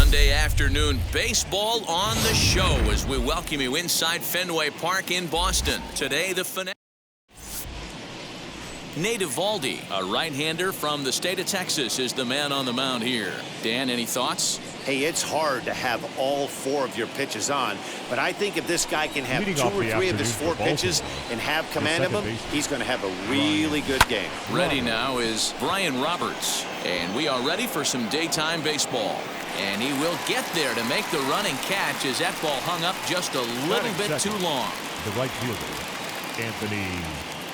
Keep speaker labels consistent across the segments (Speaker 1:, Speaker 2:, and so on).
Speaker 1: Sunday afternoon baseball on the show as we welcome you inside Fenway Park in Boston. Today the finale. Nate Eovaldi, a right-hander from the state of Texas, is the man on the mound here. Dan, any thoughts?
Speaker 2: Hey, it's hard to have all 4 of your pitches on, but I think if this guy can have 2 or 3 of his 4 pitches and have command of them, he's going to have a really good game.
Speaker 1: Ready now is Brian Roberts, and we are ready for some daytime baseball. And he will get there to make the running catch as that ball hung up just a little bit too long.
Speaker 3: The right fielder, Anthony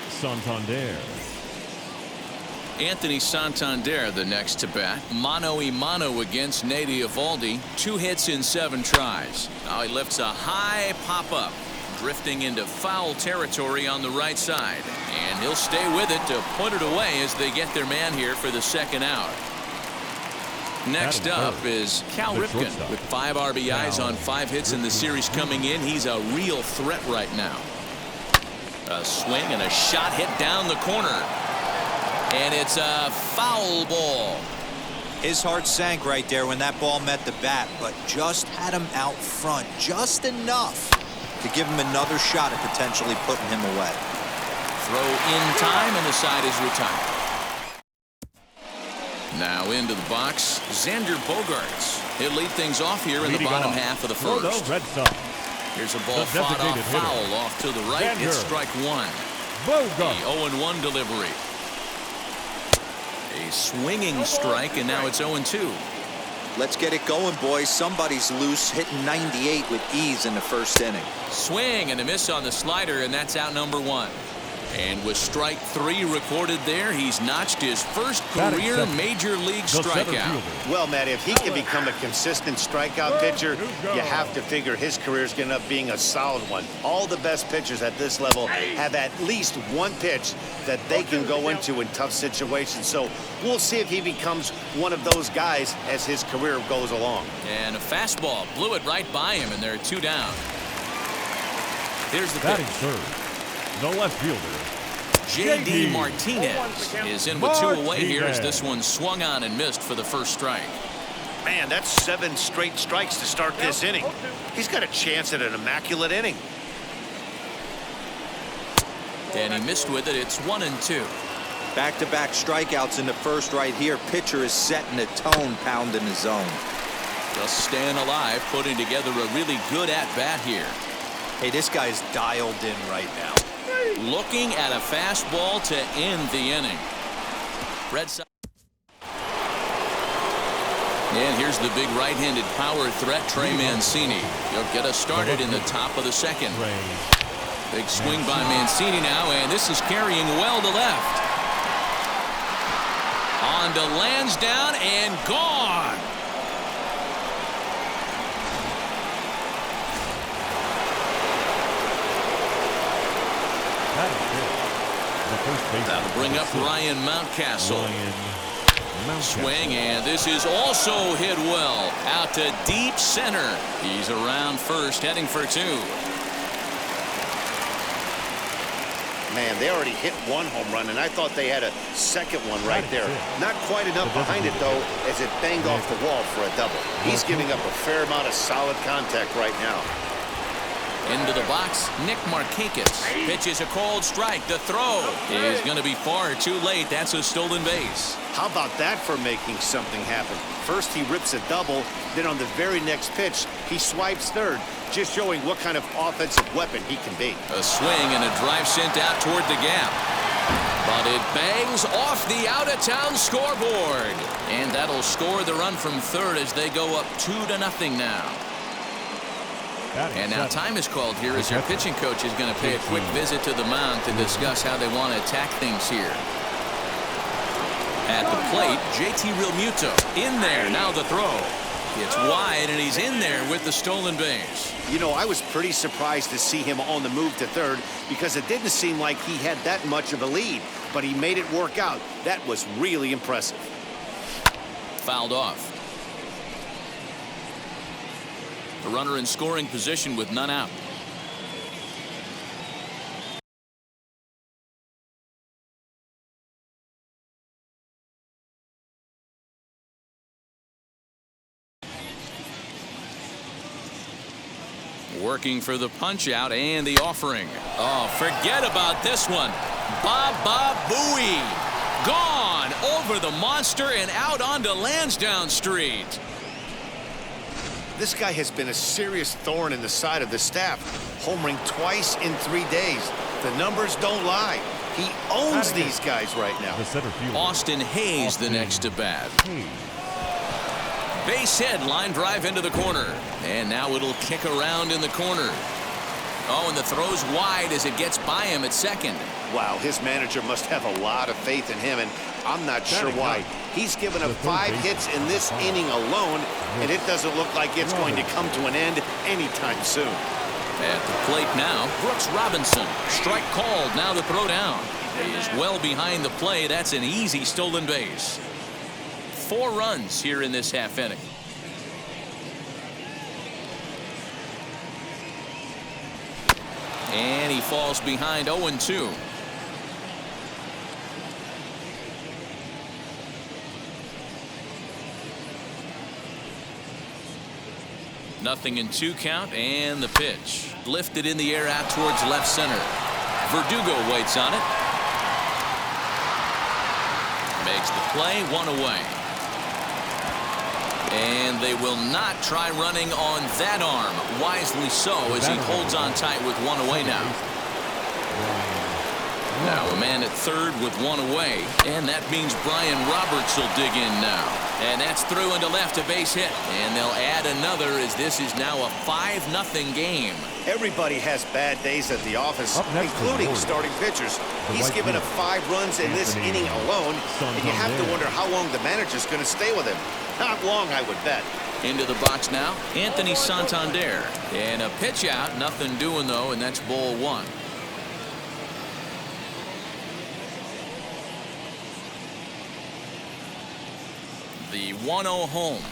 Speaker 3: Santander.
Speaker 1: Anthony Santander, the next to bat. Mano-a-mano against Nate Eovaldi. 2 hits in 7 tries. Now he lifts a high pop-up, drifting into foul territory on the right side. And he'll stay with it to put it away as they get their man here for the second out. Next up is Cal Ripken with 5 RBIs on 5 hits in the series coming in. He's a real threat right now. A swing and a shot hit down the corner. And it's a foul ball.
Speaker 4: His heart sank right there when that ball met the bat, but just had him out front just enough to give him another shot at potentially putting him away.
Speaker 1: Throw in time, and the side is retired. Now into the box, Xander Bogaerts. He'll lead things off here in the bottom half of the first.
Speaker 3: Red Sox.
Speaker 1: Here's a ball fought off foul off to the right.
Speaker 3: Xander
Speaker 1: It's strike 1.
Speaker 3: Bogaerts.
Speaker 1: The 0-1 delivery. A swinging strike, and now it's 0-2.
Speaker 4: Let's get it going, boys. Somebody's loose, hitting 98 with ease in the first inning.
Speaker 1: Swing and a miss on the slider, and that's out number 1. And with strike 3 recorded there, he's notched his first career major league strikeout.
Speaker 2: Well, Matt, if he can become a consistent strikeout pitcher, you have to figure his career is going to end up being a solid one. All the best pitchers at this level have at least one pitch that they can go into in tough situations. So we'll see if he becomes one of those guys as his career goes along.
Speaker 1: And a fastball blew it right by him, and they're 2 down. Here's the
Speaker 3: batting
Speaker 1: pitch.
Speaker 3: third. The left fielder,
Speaker 1: J.D. Martinez is in with 2 away here as this one swung on and missed for the first strike.
Speaker 2: Man, that's 7 straight strikes to start this inning. He's got a chance at an immaculate inning.
Speaker 1: And he missed with it. It's 1-2.
Speaker 4: Back-to-back strikeouts in the first right here. Pitcher is setting the tone, pounding the zone.
Speaker 1: Just staying alive, putting together a really good at-bat here.
Speaker 4: Hey, this guy's dialed in right now.
Speaker 1: Looking at a fastball to end the inning. Red Sox. And here's the big right-handed power threat, Trey Mancini. He'll get us started in the top of the second. Big swing by Mancini now, and this is carrying well to left. On to Lansdowne and gone. That'll bring up Ryan Mountcastle. Swing, and this is also hit well out to deep center. He's around first, heading for 2.
Speaker 2: Man, they already hit 1 home run, and I thought they had a second one right there. Not quite enough behind it, though, as it banged off the wall for a double. He's giving up a fair amount of solid contact right now.
Speaker 1: Into the box, Nick Markakis. Pitches a cold strike. The throw is going to be far too late. That's a stolen base.
Speaker 2: How about that for making something happen? First, he rips a double. Then on the very next pitch, he swipes third, just showing what kind of offensive weapon he can be.
Speaker 1: A swing and a drive sent out toward the gap. But it bangs off the out-of-town scoreboard. And that'll score the run from third as they go up 2-0 now. And now time is called here as their pitching coach is going to pay a quick visit to the mound to discuss how they want to attack things here. At the plate, JT Realmuto in there. Now the throw. It's wide, and he's in there with the stolen base.
Speaker 2: You know, I was pretty surprised to see him on the move to third because it didn't seem like he had that much of a lead, but he made it work out. That was really impressive.
Speaker 1: Fouled off. The runner in scoring position with none out. Working for the punch out and the offering. Oh, forget about this one. Baba Booey. Gone over the monster and out onto Lansdowne Street.
Speaker 2: This guy has been a serious thorn in the side of the staff. Homering twice in 3 days. The numbers don't lie. He owns these guys right now.
Speaker 3: The center fielder,
Speaker 1: Austin Hayes the next to bat. Base hit, line drive into the corner. And now it'll kick around in the corner. Oh, and the throw's wide as it gets by him at second.
Speaker 2: Wow, his manager must have a lot of faith in him, and I'm not sure why. He's given up 5 hits in this inning alone, and it doesn't look like it's going to come to an end anytime soon.
Speaker 1: At the plate now, Brooks Robinson. Strike called, now the throw down. He is well behind the play. That's an easy stolen base. 4 runs here in this half inning. And he falls behind 0-2. Nothing in 2 count, and the pitch. Lifted in the air out towards left center. Verdugo waits on it. Makes the play, 1 away. And they will not try running on that arm. Wisely so, as he holds on tight with 1 away now. Now a man at third with 1 away. And that means Brian Roberts will dig in now. And that's through into left, a base hit. And they'll add another as this is now a 5-0 game.
Speaker 2: Everybody has bad days at the office, including starting pitchers. He's given up 5 runs in this inning alone, and you have to wonder how long the manager's going to stay with him. Not long, I would bet.
Speaker 1: Into the box now, Anthony Santander. And a pitch out, nothing doing though, and that's ball 1. The 1-0 home.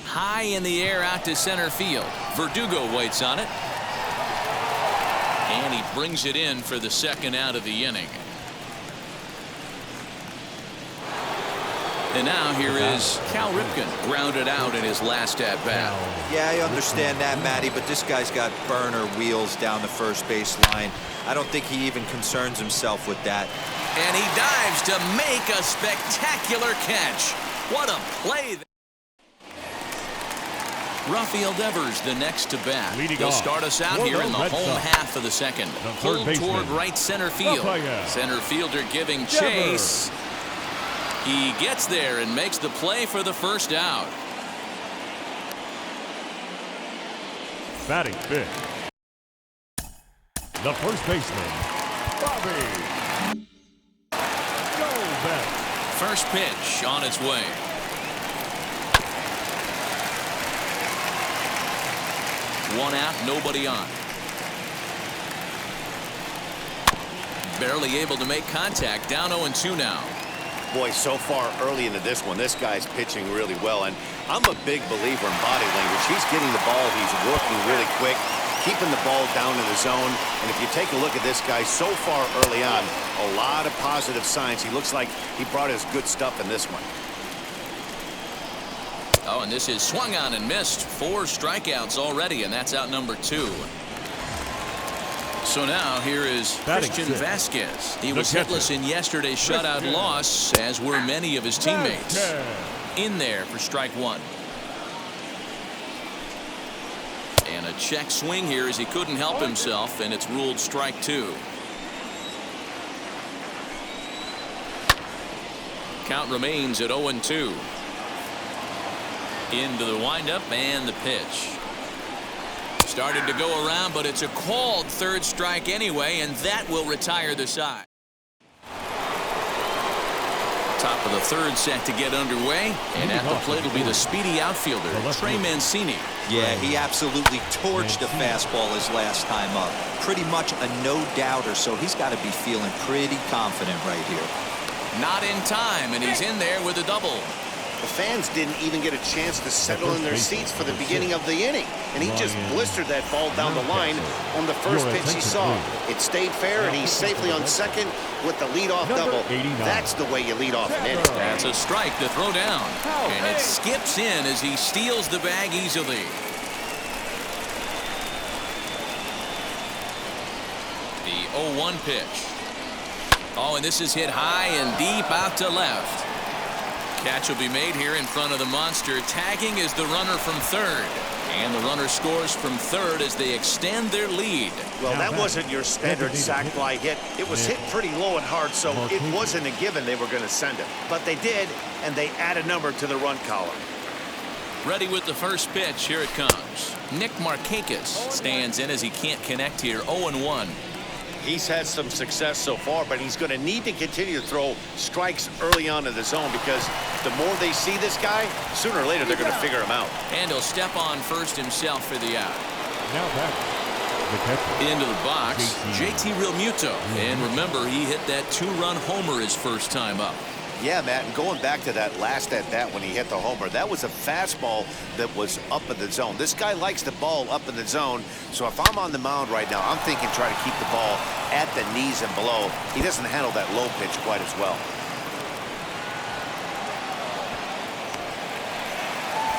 Speaker 1: High in the air out to center field. Verdugo waits on it. And he brings it in for the second out of the inning. And now here is Cal Ripken, grounded out in his last at bat.
Speaker 4: Yeah, I understand that, Matty, but this guy's got burner wheels down the first base line. I don't think he even concerns himself with that.
Speaker 1: And he dives to make a spectacular catch. What a play. Rafael Devers the next to bat. He'll start us out here in the home half of the second. Pulled toward right center field. Center fielder giving chase. He gets there and makes the play for the first out.
Speaker 3: Batting fifth, the first baseman, Bobby Goldbeck.
Speaker 1: First pitch on its way. One out, nobody on. Barely able to make contact. Down 0-2 now.
Speaker 2: Boy, so far early into this one, this guy's pitching really well, and I'm a big believer in body language. He's getting the ball, he's working really quick, keeping the ball down in the zone, and if you take a look at this guy so far early on, a lot of positive signs. He looks like he brought his good stuff in this one.
Speaker 1: Oh, and this is swung on and missed. 4 strikeouts already, and that's out number 2. So now here is Christian Vasquez. He was hitless in yesterday's shutout loss, as were many of his teammates. In there for strike 1. And a check swing here as he couldn't help himself, and it's ruled strike 2. Count remains at 0-2. Into the windup and the pitch. Started to go around, but it's a called third strike anyway, and that will retire the side. Top of the third set to get underway, and at the plate will be the speedy outfielder, Trey Mancini.
Speaker 4: Yeah, he absolutely torched the fastball his last time up. Pretty much a no-doubter, so he's got to be feeling pretty confident right here.
Speaker 1: Not in time, and he's in there with a double.
Speaker 2: The fans didn't even get a chance to settle in their seats for the beginning of the inning, and he just blistered that ball down the line on the first pitch he saw. It stayed fair, and he's safely on second with the leadoff double. That's the way you lead off an inning.
Speaker 1: That's a strike to throw down, and it skips in as he steals the bag easily. The 0-1 pitch. Oh, and this is hit high and deep out to left. Catch will be made here in front of the monster. Tagging is the runner from third. And the runner scores from third as they extend their lead.
Speaker 2: Well, that wasn't your standard sac fly hit. It was hit pretty low and hard, so it wasn't a given they were going to send it. But they did, and they add a number to the run column.
Speaker 1: Ready with the first pitch. Here it comes. Nick Markakis stands in as he can't connect here. 0-1.
Speaker 2: He's had some success so far, but he's going to need to continue to throw strikes early on in the zone because the more they see this guy, sooner or later they're going to figure him out.
Speaker 1: And he'll step on first himself for the out.
Speaker 3: Now back. The catcher.
Speaker 1: Into the box, JT Realmuto. And remember, he hit that 2-run homer his first time up.
Speaker 2: Yeah, Matt, and going back to that last at-bat when he hit the homer, that was a fastball that was up in the zone. This guy likes the ball up in the zone, so if I'm on the mound right now, I'm thinking try to keep the ball at the knees and below. He doesn't handle that low pitch quite as well.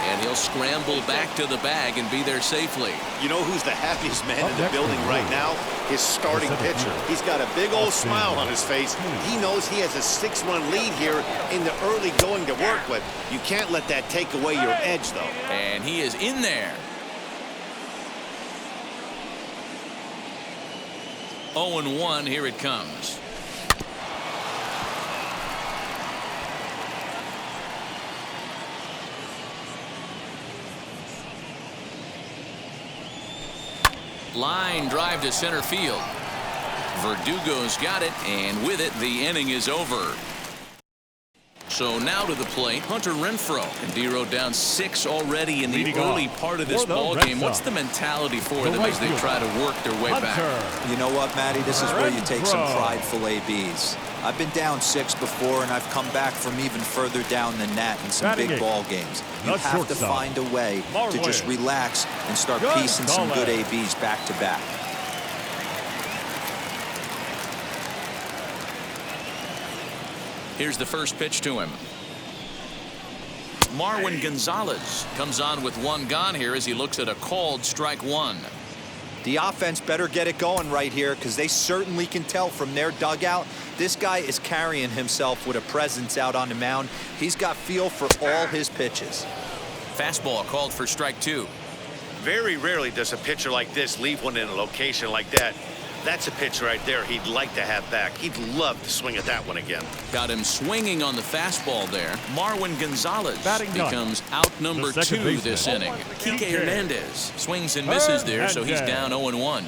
Speaker 1: And he'll scramble back to the bag and be there safely.
Speaker 2: You know who's the happiest man in the building right now? His starting pitcher. He's got a big old smile on his face. He knows he has a 6-run lead here in the early going to work with. You can't let that take away your edge, though.
Speaker 1: And he is in there. 0-1, here it comes. Line drive to center field. Verdugo's got it, and with it, the inning is over. So now to the plate, Hunter Renfroe. And D-Row down 6 already in the early part of this ball game. What's the mentality for them as they try to work their way back?
Speaker 4: You know what, Matty? This is where you take some prideful ABs. I've been down 6 before, and I've come back from even further down than that in some big ball games. You have to find a way to just relax and start piecing some good ABs back to back.
Speaker 1: Here's the first pitch to him. Marwin Gonzalez comes on with 1 gone here as he looks at a called strike 1.
Speaker 4: The offense better get it going right here because they certainly can tell from their dugout this guy is carrying himself with a presence out on the mound. He's got feel for all his pitches.
Speaker 1: Fastball called for strike 2.
Speaker 2: Very rarely does a pitcher like this leave one in a location like that. That's a pitch right there he'd like to have back. He'd love to swing at that one again.
Speaker 1: Got him swinging on the fastball there. Marwin Gonzalez becomes out number 2 this inning. Kike Hernandez swings and misses there, so he's down 0-1.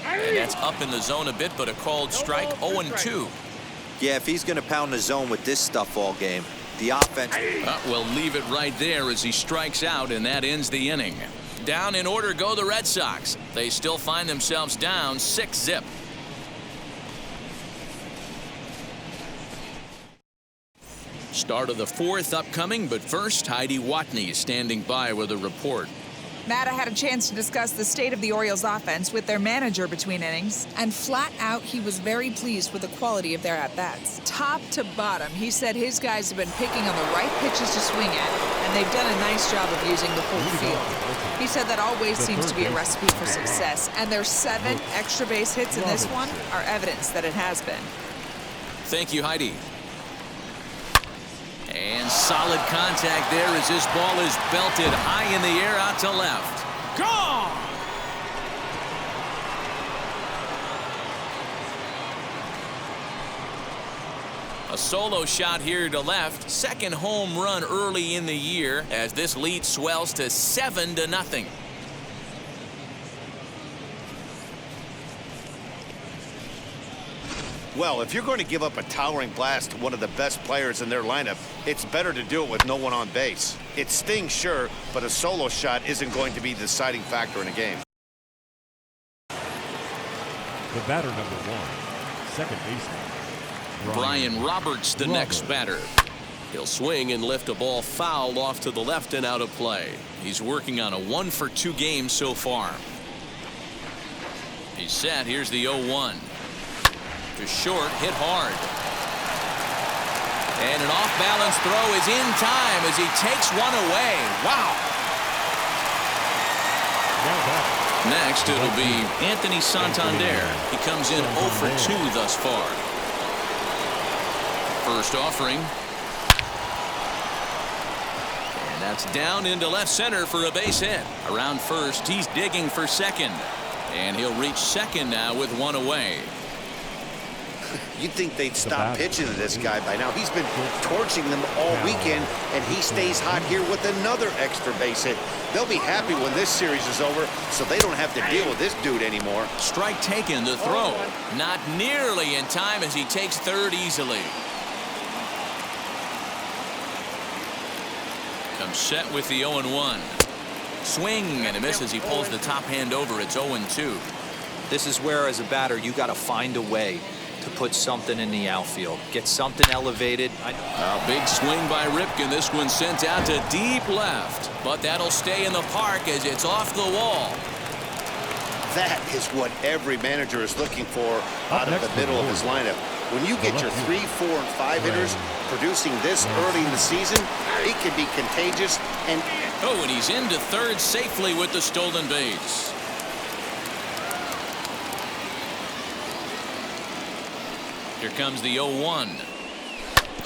Speaker 1: And that's up in the zone a bit, but a called strike. 0-2.
Speaker 4: Yeah, if he's going to pound the zone with this stuff all game, the offense...
Speaker 1: Well, leave it right there as he strikes out, and that ends the inning. Down in order go the Red Sox. They still find themselves down 6-0. Start of the 4th upcoming, but first, Heidi Watney is standing by with a report.
Speaker 5: Matt, I had a chance to discuss the state of the Orioles offense with their manager between innings, and flat out, he was very pleased with the quality of their at-bats. Top to bottom, he said his guys have been picking on the right pitches to swing at, and they've done a nice job of using the full field. He said that always seems to be a recipe for success, and their 7 extra base hits in this one are evidence that it has been.
Speaker 1: Thank you, Heidi. And solid contact there as this ball is belted high in the air out to left. Gone! A solo shot here to left. 2nd home run early in the year as this lead swells to 7-0.
Speaker 2: Well, if you're going to give up a towering blast to one of the best players in their lineup, it's better to do it with no one on base. It stings, sure, but a solo shot isn't going to be the deciding factor in a game.
Speaker 3: The batter number 1, second baseman,
Speaker 1: Brian Roberts, the next batter. He'll swing and lift a ball foul off to the left and out of play. He's working on a 1-for-2 game so far. He's set. Here's the 0-1. To short, hit hard. And an off-balance throw is in time as he takes one away. Wow.
Speaker 3: now back.
Speaker 1: Next, it'll be Anthony Santander. He comes in 0 for 2 thus far. First offering. And that's down into left center for a base hit. Around first, he's digging for second. And he'll reach second now with 1 away.
Speaker 2: You'd think they'd stop pitching to this guy by now. He's been torching them all weekend, and he stays hot here with another extra base hit. They'll be happy when this series is over, so they don't have to deal with this dude anymore.
Speaker 1: Strike taken, the throw. Not nearly in time as he takes third easily. Comes set with the 0-1. Swing and a miss as he pulls the top hand over. It's 0-2.
Speaker 4: This is where, as a batter, you got to find a way to put something in the outfield. Get something elevated.
Speaker 1: A big swing by Ripken. This one sent out to deep left. But that'll stay in the park as it's off the wall.
Speaker 2: That is what every manager is looking for out of the middle of his lineup. When you get your 3, 4, and 5 hitters producing this early in the season, it can be contagious. And
Speaker 1: he's into third safely with the stolen base. Here comes the 0-1.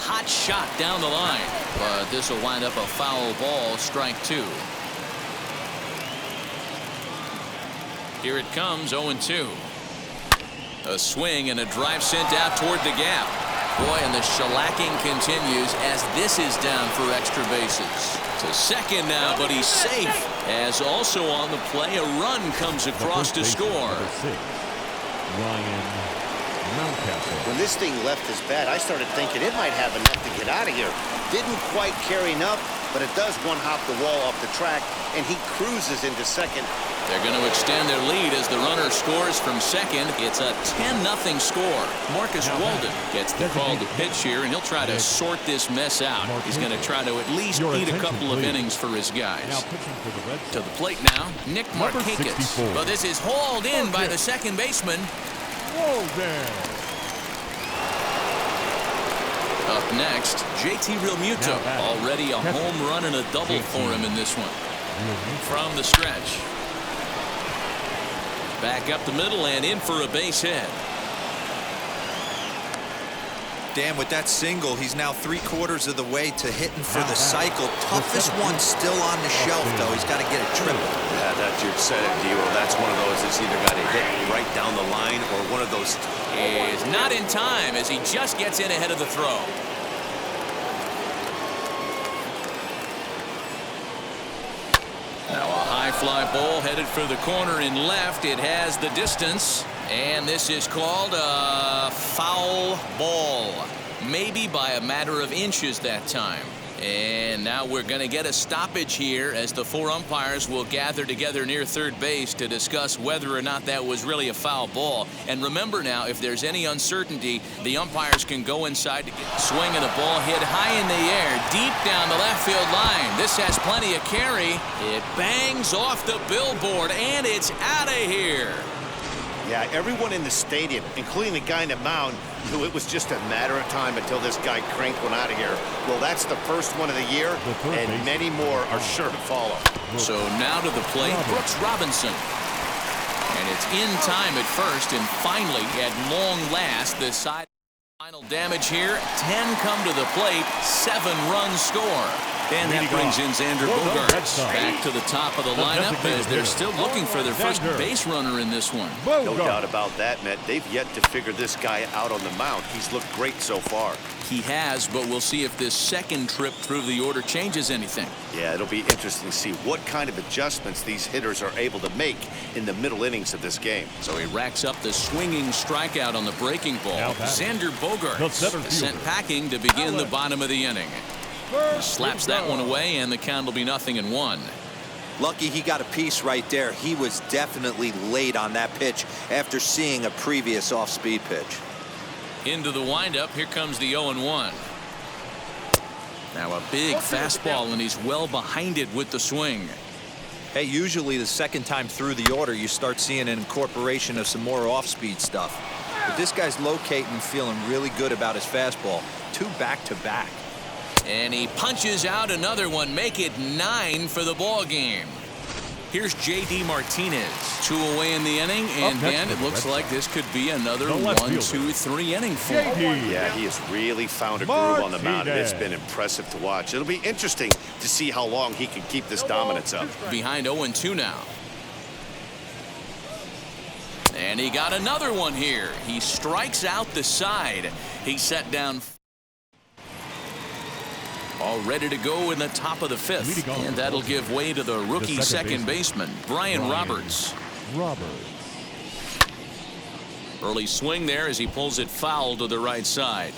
Speaker 1: Hot shot down the line. But this will wind up a foul ball, strike 2. Here it comes, 0-2. A swing and a drive sent out toward the gap. Boy, and the shellacking continues as this is down for extra bases. To second now, but he's safe. As also on the play, a run comes across to score.
Speaker 2: When this thing left his bat, I started thinking it might have enough to get out of here. Didn't quite carry enough, but it does one-hop the wall off the track, and he cruises into second.
Speaker 1: They're going to extend their lead as the runner scores from second. It's a 10-0 score. Marcus Walden gets the call to pitch here, and he'll try to sort this mess out. He's going to try to at least eat a couple of innings for his guys. To the plate now, Nick Markakis. But this is hauled in by the second baseman. Up next, JT Realmuto. Already a home run and a double for him in this one. From the stretch. Back up the middle and in for a base hit.
Speaker 4: Dan, with that single, he's now 3/4 of the way to hitting for the cycle. Toughest one still on the shelf, though. He's got to get a triple.
Speaker 2: Yeah, that you said it, Dio. That's one of those that's either got to hit right down the line or one of those.
Speaker 1: Is not in time as he just gets in ahead of the throw. Now a high fly ball headed for the corner in left. It has the distance. And this is called a foul ball. Maybe by a matter of inches that time. And now we're going to get a stoppage here as the 4 umpires will gather together near third base to discuss whether or not that was really a foul ball. And remember now, if there's any uncertainty, the umpires can go inside to get swing and a ball hit high in the air, deep down the left field line. This has plenty of carry. It bangs off the billboard, and it's out of here.
Speaker 2: Yeah, everyone in the stadium, including the guy in the mound, knew it was just a matter of time until this guy cranked one out of here. Well, that's the first one of the year, and many more are sure to follow.
Speaker 1: So now to the plate, Brooks Robinson. And it's in time at first, and finally, at long last, the side final damage here. 10 come to the plate, 7 runs score. And that brings in Xander Bogaerts back to the top of the lineup as they're still looking for their first base runner in this one.
Speaker 2: No doubt about that, Matt. They've yet to figure this guy out on the mound. He's looked great so far.
Speaker 1: He has, but we'll see if this second trip through the order changes anything.
Speaker 2: Yeah, it'll be interesting to see what kind of adjustments these hitters are able to make in the middle innings of this game.
Speaker 1: So he racks up the swinging strikeout on the breaking ball. Xander Bogaerts sent packing to begin the bottom of the inning. He slaps that one away, and the count will be 0-1.
Speaker 4: Lucky he got a piece right there. He was definitely late on that pitch after seeing a previous off-speed pitch.
Speaker 1: Into the windup, here comes the 0-1. Now a big fastball, and he's well behind it with the swing.
Speaker 4: Hey, usually the second time through the order, you start seeing an incorporation of some more off-speed stuff. But this guy's locating and feeling really good about his fastball. 2 back-to-back. And
Speaker 1: he punches out another one, make it 9 for the ball game. Here's J.D. Martinez. 2 away in the inning, and Dan, it looks like this could be another 1, 2, 3 inning for him.
Speaker 2: Yeah, he has really found a groove on the mound, and it's been impressive to watch. It'll be interesting to see how long he can keep this dominance up.
Speaker 1: Behind 0-2 now. And he got another one here. He strikes out the side. He set down. All ready to go in the top of the 5th. And that'll give way to the rookie second baseman, Brian Roberts. Early swing there as he pulls it foul to the right side.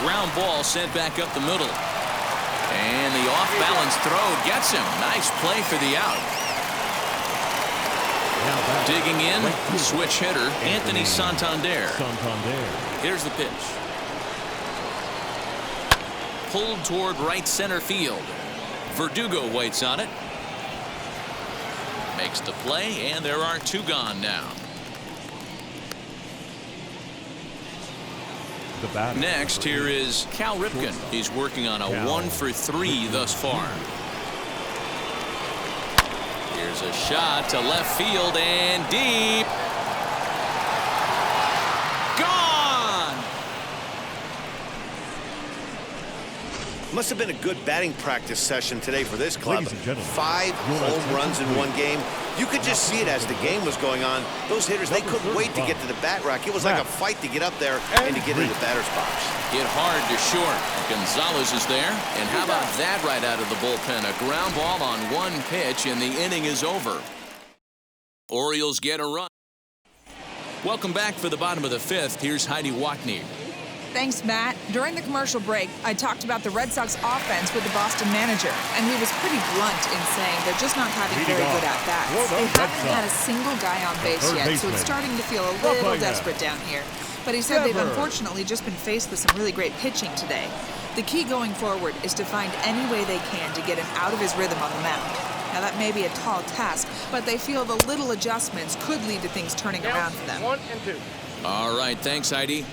Speaker 1: Ground ball sent back up the middle. And the off-balance throw gets him. Nice play for the out. Digging in, switch hitter, Anthony Santander. Here's the pitch. Pulled toward right center field. Verdugo waits on it. Makes the play, and there are 2 gone now. Next, here is Cal Ripken. He's working on a 1 for 3 thus far. Here's a shot to left field and deep. Gone!
Speaker 2: Must have been a good batting practice session today for this club. 5 home runs in 1 game. You could just see it as the game was going on. Those hitters, they couldn't wait to get to the bat rack. It was like a fight to get up there and to get into the batter's box.
Speaker 1: Hit hard to short. Gonzalez is there. And how about that right out of the bullpen? A ground ball on 1 pitch, and the inning is over. Orioles get a run. Welcome back for the bottom of the 5th. Here's Heidi Watney.
Speaker 5: Thanks, Matt. During the commercial break, I talked about the Red Sox offense with the Boston manager, and he was pretty blunt in saying they're just not having very good at-bats. They haven't had a single guy on base yet, so it's starting to feel a little desperate down here. But he said they've unfortunately just been faced with some really great pitching today. The key going forward is to find any way they can to get him out of his rhythm on the mound. Now, that may be a tall task, but they feel the little adjustments could lead to things turning around for them.
Speaker 6: 1 and 2.
Speaker 1: All right, thanks, Heidi.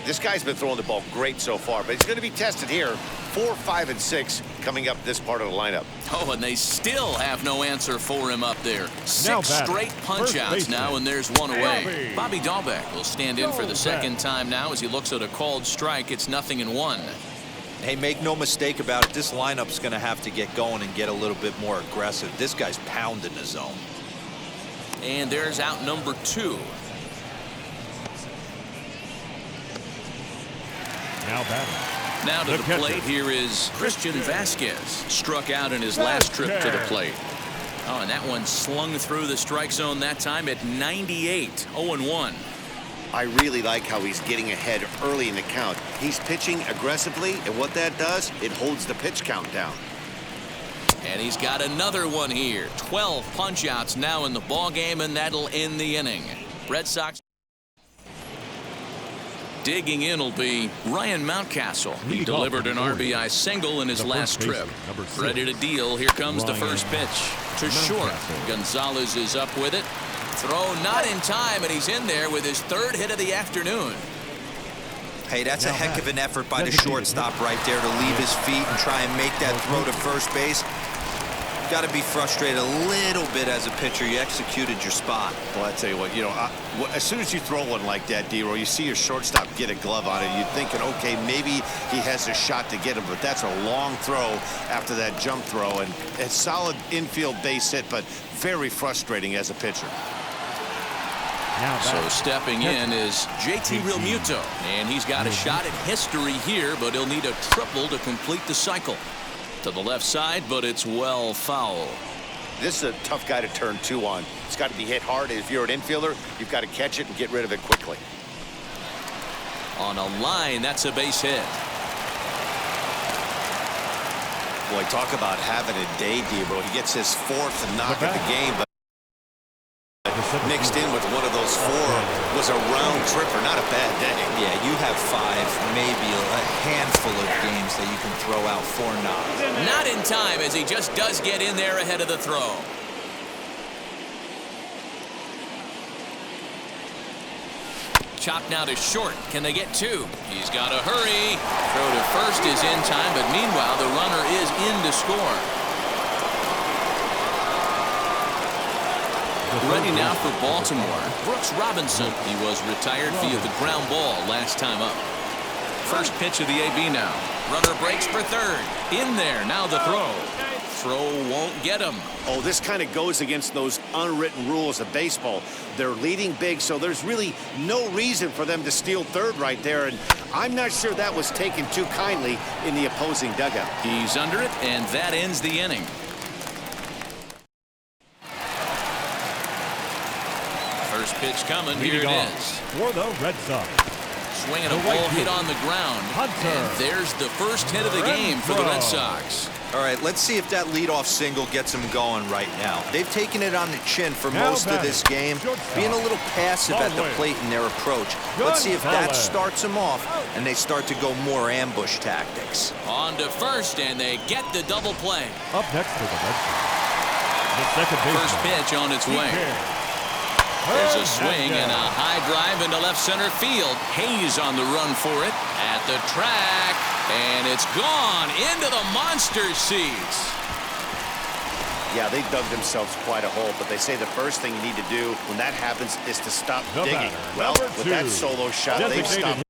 Speaker 2: This guy's been throwing the ball great so far, but he's going to be tested here. 4, 5, and 6 coming up this part of the lineup.
Speaker 1: Oh, and they still have no answer for him up there. 6 straight punch-outs now, and there's 1 away. Bobby Dahlbeck will stand in for the second time now as he looks at a called strike. It's 0-1.
Speaker 4: Hey, make no mistake about it. This lineup's going to have to get going and get a little bit more aggressive. This guy's pounding the zone.
Speaker 1: And there's out number 2. Now to the plate, here is Christian Vasquez. Struck out in his last trip to the plate. Oh, and that one slung through the strike zone that time at 98, 0-1.
Speaker 2: I really like how he's getting ahead early in the count. He's pitching aggressively, and what that does, it holds the pitch count down.
Speaker 1: And he's got another one here. 12 punch-outs now in the ball game, and that'll end the inning. Red Sox. Digging in will be Ryan Mountcastle. He delivered an RBI single in his last trip. Ready to deal. Here comes the first pitch. To short. Gonzalez is up with it. Throw not in time, and he's in there with his 3rd hit of the afternoon.
Speaker 4: Hey, that's a heck of an effort by the shortstop right there to leave his feet and try and make that throw to first base. Got to be frustrated a little bit as a pitcher. You executed your spot.
Speaker 2: Well, I tell you what, as soon as you throw one like that, D-Roy, you see your shortstop get a glove on it. You're thinking, okay, maybe he has a shot to get him, but that's a long throw after that jump throw, and a solid infield base hit, but very frustrating as a pitcher.
Speaker 1: So stepping in is JT Realmuto, and he's got a shot at history here, but he'll need a triple to complete the cycle. To the left side, but it's well foul.
Speaker 2: This is a tough guy to turn 2 on. It's got to be hit hard. If you're an infielder, you've got to catch it and get rid of it quickly.
Speaker 1: On a line, that's a base hit.
Speaker 2: Boy, talk about having a day, D-Roy. He gets his 4th knock of the game, but mixed in with one of those 4 was a round tripper. Not a bad day.
Speaker 4: Yeah, you have 5, maybe a handful of games that you can throw out 4 knocks.
Speaker 1: Not in time, as he just does get in there ahead of the throw. Chopped now to short. Can they get two? He's got to hurry. Throw to first is in time, but meanwhile the runner is in to score. Ready now for Baltimore, Brooks Robinson. He was retired via the ground ball last time up. First pitch of the AB now. Runner breaks for third. In there, now the throw. Throw won't get him.
Speaker 2: Oh, this kind of goes against those unwritten rules of baseball. They're leading big, so there's really no reason for them to steal third right there, and I'm not sure that was taken too kindly in the opposing dugout.
Speaker 1: He's under it, and that ends the inning. First pitch coming. Here it is.
Speaker 3: For the Red Sox.
Speaker 1: Swinging a ball hit on the ground. And there's the first hit of the game for the Red Sox.
Speaker 4: All right, let's see if that leadoff single gets them going right now. They've taken it on the chin for most of this game, being a little passive at the plate in their approach. Let's see if that starts them off and they start to go more ambush tactics.
Speaker 1: On to first, and they get the double play.
Speaker 3: Up next for the Red Sox, the second baseman.
Speaker 1: First pitch on its way. There's a swing and a high drive into left center field. Hayes on the run for it at the track, and it's gone into the monster seats.
Speaker 2: Yeah, they dug themselves quite a hole, but they say the first thing you need to do when that happens is to stop digging. Well, with that solo shot, they've stopped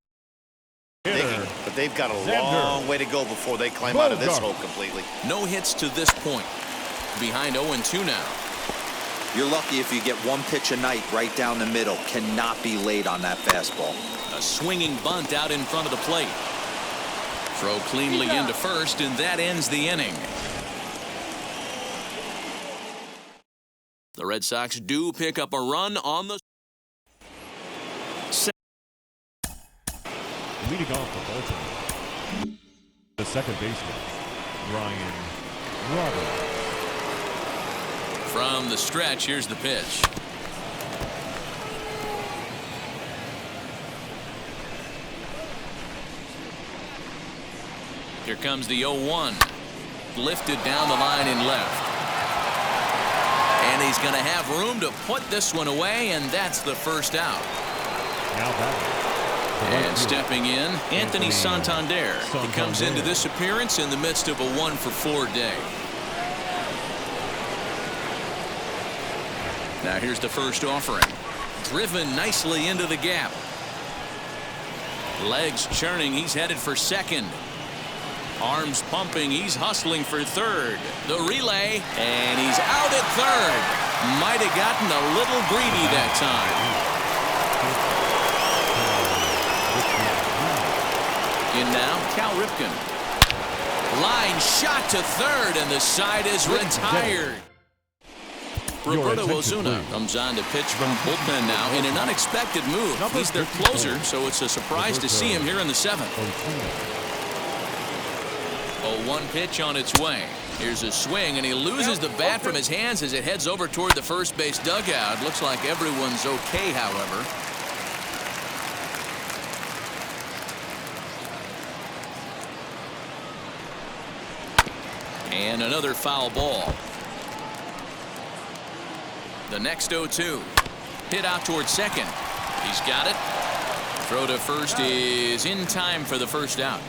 Speaker 2: digging, but they've got a long way to go before they climb out of this hole completely.
Speaker 1: No hits to this point. Behind 0-2 now.
Speaker 4: You're lucky if you get one pitch a night right down the middle. Cannot be late on that fastball.
Speaker 1: A swinging bunt out in front of the plate. Throw cleanly into first, and that ends the inning. The Red Sox do pick up a run on the
Speaker 3: leading off for Baltimore, the second baseman, Ryan Roberts.
Speaker 1: From the stretch, here's the pitch. Here comes the 0-1. Lifted down the line in left. And he's going to have room to put this one away, and that's the first out.
Speaker 3: Now batting.
Speaker 1: And stepping in, Anthony Santander. He comes into this appearance in the midst of a 1-for-4 day. Now here's the first offering. Driven nicely into the gap. Legs churning. He's headed for second. Arms pumping. He's hustling for third. The relay, and he's out at third. Might have gotten a little greedy that time. In now, Cal Ripken. Line shot to third, and the side is retired. Roberto Ozuna comes on to pitch from bullpen now in an unexpected move. He's their closer, so it's a surprise to see him here in the seventh. 0-1 pitch on its way. Here's a swing, and he loses the bat from his hands as it heads over toward the first base dugout. Looks like everyone's okay, however. And another foul ball. The next 0-2. Hit out towards second. He's got it. Throw to first is in time for the first out.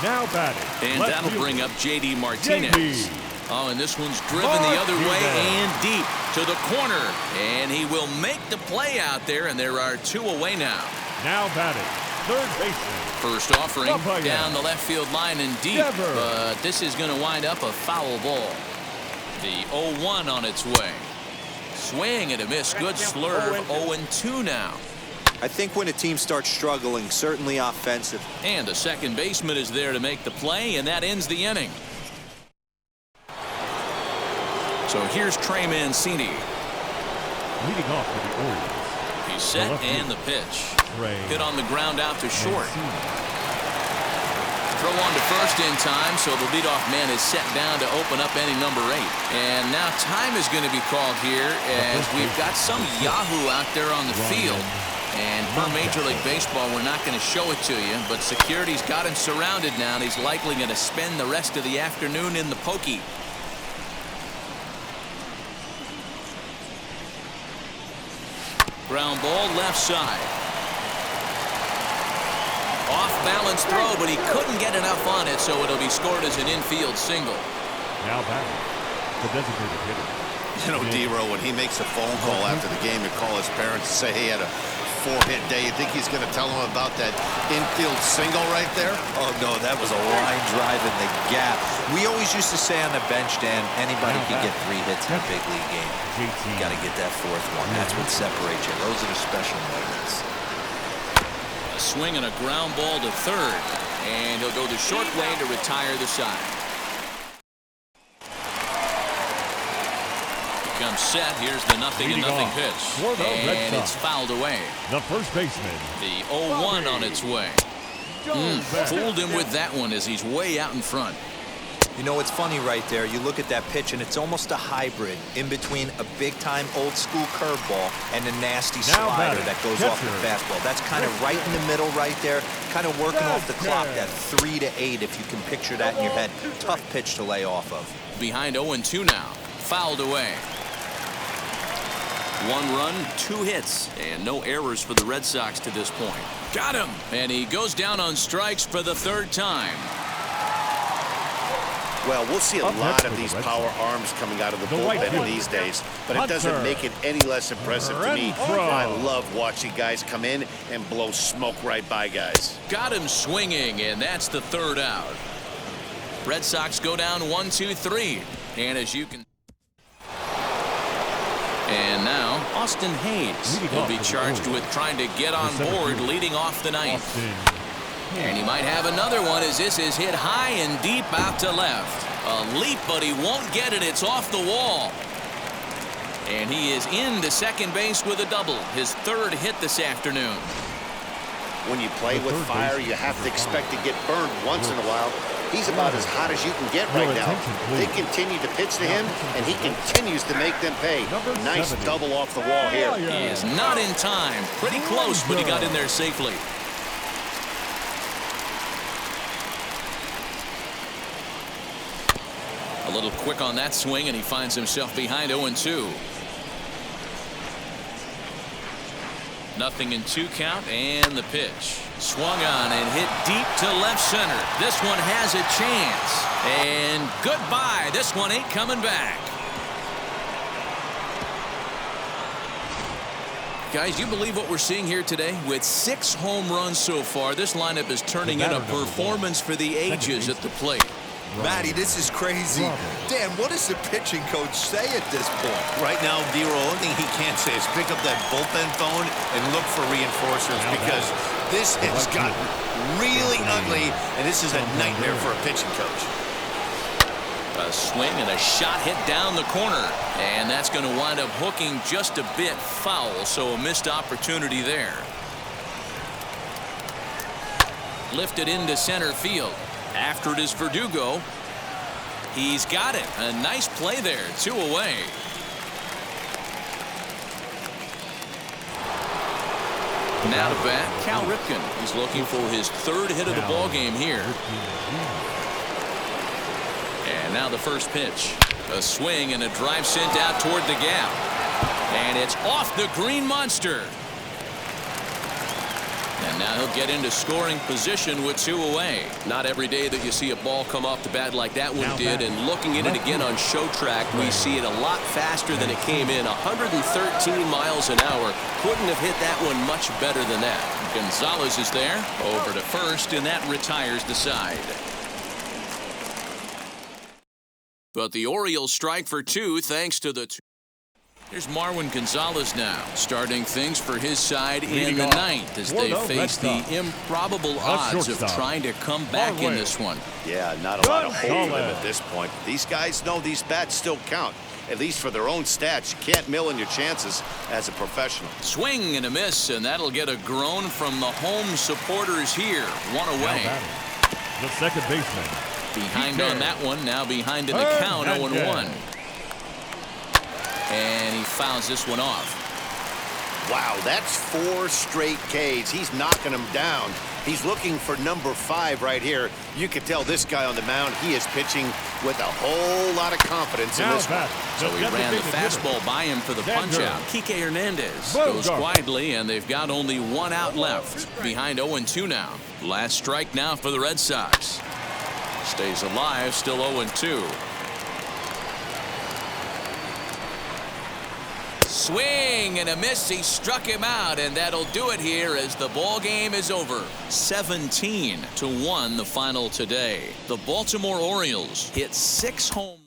Speaker 3: Now batting.
Speaker 1: And that'll bring up J.D. Martinez. Oh, and this one's driven the other way and deep to the corner. And he will make the play out there, and there are two away now.
Speaker 3: Now batting. Third baseman.
Speaker 1: First offering down the left field line and deep. But this is going to wind up a foul ball. The 0-1 on its way. Swing and a miss. Good slurve. 0-2 now.
Speaker 4: I think when a team starts struggling, certainly offensive.
Speaker 1: And the second baseman is there to make the play, and that ends the inning. So here's Trey Mancini.
Speaker 3: Leading off for the Orioles.
Speaker 1: He's set and the pitch. Hit on the ground out to short. Throw on to first in time, so the leadoff man is set down to open up inning number 8. And now time is going to be called here as we've got some Yahoo out there on the field. And per Major League Baseball, we're not going to show it to you, but security's got him surrounded now, and he's likely going to spend the rest of the afternoon in the pokey. Ground ball left side. Off balance throw, but he couldn't get enough on it, so it'll be scored as an infield single.
Speaker 3: Now back, the designated hitter.
Speaker 2: You know, D-Row, when he makes a phone call after the game to call his parents and say he had a 4-hit day, you think he's going to tell them about that infield single right there?
Speaker 4: Oh, no, that was a line drive in the gap. We always used to say on the bench, Dan, anybody can get 3 hits in a big league game. You got to get that 4th one. That's what separates you. Those are the special moments.
Speaker 1: A swing and a ground ball to third, and he'll go the short way to retire the side. Comes set. Here's the 0-0 pitch, and it's fouled away.
Speaker 3: The first baseman.
Speaker 1: The 0-1 on its way. Fooled him with that one as he's way out in front.
Speaker 4: You know, it's funny right there. You look at that pitch, and it's almost a hybrid in between a big-time old-school curveball and a nasty slider that goes off the fastball. That's kind of right in the middle right there, kind of working off the clock, that 3 to 8, if you can picture that in your head. Tough pitch to lay off of.
Speaker 1: Behind 0-2 now. Fouled away. 1 run, 2 hits, and no errors for the Red Sox to this point. Got him! And he goes down on strikes for the 3rd time.
Speaker 2: Well, we'll see a lot of these power arms coming out of the bullpen these days, but it doesn't make it any less impressive to me. I love watching guys come in and blow smoke right by guys.
Speaker 1: Got him swinging, and that's the 3rd out. Red Sox go down 1-2-3, and as you can... And now, Austin Hayes will be charged with trying to get on board leading off the 9th. And he might have another one as this is hit high and deep out to left. A leap, but he won't get it. It's off the wall. And he is into second base with a double. His 3rd hit this afternoon.
Speaker 2: When you play with fire, you have to expect to get burned once in a while. He's about as hot as you can get right now. They continue to pitch to him, and he continues to make them pay. Nice double off the wall here.
Speaker 1: He is not in time. Pretty close, but he got in there safely. A little quick on that swing, and he finds himself behind 0-2. 0-2 count, and the pitch. Swung on and hit deep to left center. This one has a chance. And goodbye. This one ain't coming back. Guys, you believe what we're seeing here today? With 6 home runs so far, this lineup is turning in a performance for the ages at the plate.
Speaker 4: Matty, this is crazy. Dan, what does the pitching coach say at this point?
Speaker 2: Right now, D-Row, only thing he can't say is pick up that bullpen phone and look for reinforcements, because this has gotten really ugly, and this is a nightmare for a pitching coach.
Speaker 1: A swing and a shot hit down the corner, and that's going to wind up hooking just a bit foul, so a missed opportunity there. Lifted into center field. After it is Verdugo. He's got it. A nice play there. 2 away. Now to bat, Cal Ripken. He's looking for his 3rd hit of the ball game here. And now the first pitch. A swing and a drive sent out toward the gap. And it's off the green monster. And now he'll get into scoring position with 2 away. Not every day that you see a ball come off the bat like that one did. And looking at it again on show track, we see it a lot faster than it came in. 113 miles an hour. Couldn't have hit that one much better than that. Gonzalez is there. Over to first, and that retires the side. But the Orioles strike for 2 thanks to the... Here's Marwin Gonzalez now, starting things for his side in the 9th as they face the improbable odds of trying to come back in this one.
Speaker 2: Yeah, not a lot of hope for them at this point. These guys know these bats still count, at least for their own stats. You can't mill in your chances as a professional.
Speaker 1: Swing and a miss, and that'll get a groan from the home supporters here. 1 away.
Speaker 3: The second baseman.
Speaker 1: Behind on that one, now behind in the count, 0-1. And he fouls this one off.
Speaker 2: Wow, that's 4 straight Ks. He's knocking them down. He's looking for number 5 right here. You can tell this guy on the mound, he is pitching with a whole lot of confidence in this one.
Speaker 1: So he ran the fastball by him for the punch-out. Kike Hernandez goes quietly, and they've got only 1 out left. Behind 0-2 now. Last strike now for the Red Sox. Stays alive, still 0-2. Swing and a miss. He struck him out, and that'll do it here as the ball game is over. 17-1 the final today. The Baltimore Orioles hit 6 home